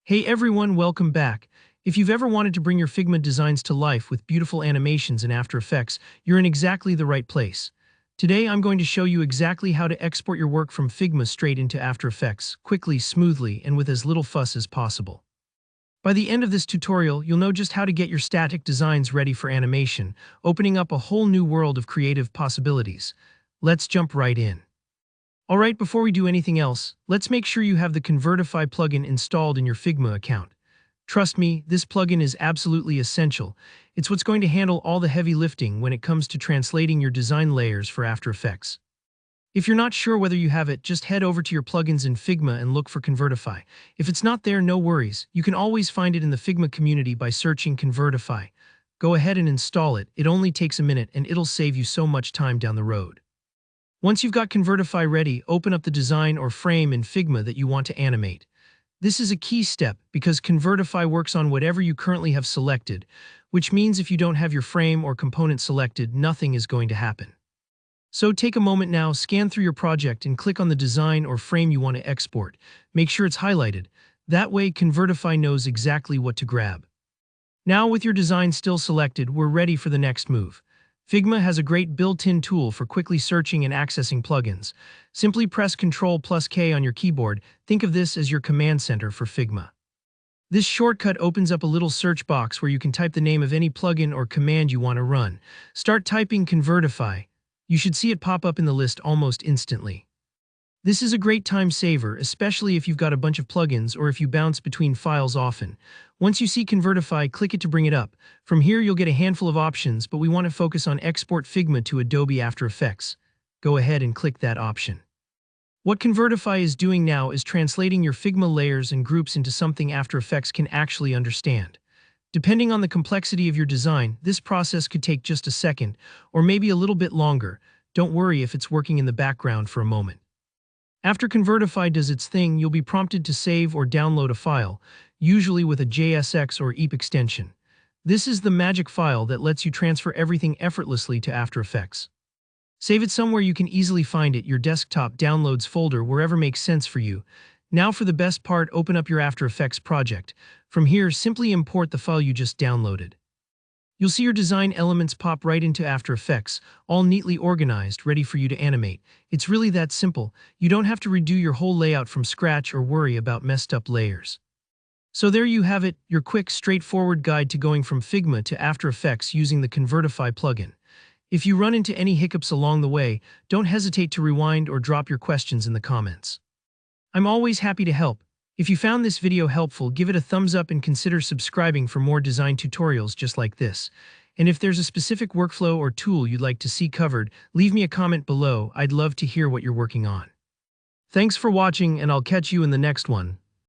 Hey everyone, welcome back. If you've ever wanted to bring your Figma designs to life with beautiful animations in After Effects, you're in exactly the right place. Today I'm going to show you exactly how to export your work from Figma straight into After Effects, quickly, smoothly, and with as little fuss as possible. By the end of this tutorial, you'll know just how to get your static designs ready for animation, opening up a whole new world of creative possibilities. Let's jump right in. Alright, before we do anything else, let's make sure you have the Convertify plugin installed in your Figma account. Trust me, this plugin is absolutely essential. It's what's going to handle all the heavy lifting when it comes to translating your design layers for After Effects. If you're not sure whether you have it, just head over to your plugins in Figma and look for Convertify. If it's not there, no worries. You can always find it in the Figma community by searching Convertify. Go ahead and install it. It only takes a minute and it'll save you so much time down the road. Once you've got Convertify ready, open up the design or frame in Figma that you want to animate. This is a key step because Convertify works on whatever you currently have selected, which means if you don't have your frame or component selected, nothing is going to happen. So take a moment now, scan through your project and click on the design or frame you want to export. Make sure it's highlighted. That way, Convertify knows exactly what to grab. Now with your design still selected, we're ready for the next move. Figma has a great built-in tool for quickly searching and accessing plugins. Simply press Ctrl+K on your keyboard. Think of this as your command center for Figma. This shortcut opens up a little search box where you can type the name of any plugin or command you want to run. Start typing Convertify. You should see it pop up in the list almost instantly. This is a great time saver, especially if you've got a bunch of plugins or if you bounce between files often. Once you see Convertify, click it to bring it up. From here, you'll get a handful of options, but we want to focus on Export Figma to Adobe After Effects. Go ahead and click that option. What Convertify is doing now is translating your Figma layers and groups into something After Effects can actually understand. Depending on the complexity of your design, this process could take just a second, or maybe a little bit longer. Don't worry if it's working in the background for a moment. After Convertify does its thing, you'll be prompted to save or download a file, usually with a JSX or EEP extension. This is the magic file that lets you transfer everything effortlessly to After Effects. Save it somewhere you can easily find it, your desktop, downloads folder, wherever makes sense for you. Now for the best part, open up your After Effects project. From here, simply import the file you just downloaded. You'll see your design elements pop right into After Effects, all neatly organized, ready for you to animate. It's really that simple. You don't have to redo your whole layout from scratch or worry about messed up layers. So there you have it, your quick, straightforward guide to going from Figma to After Effects using the Convertify plugin. If you run into any hiccups along the way, don't hesitate to rewind or drop your questions in the comments. I'm always happy to help. If you found this video helpful, give it a thumbs up and consider subscribing for more design tutorials just like this. And if there's a specific workflow or tool you'd like to see covered, leave me a comment below. I'd love to hear what you're working on. Thanks for watching, and I'll catch you in the next one.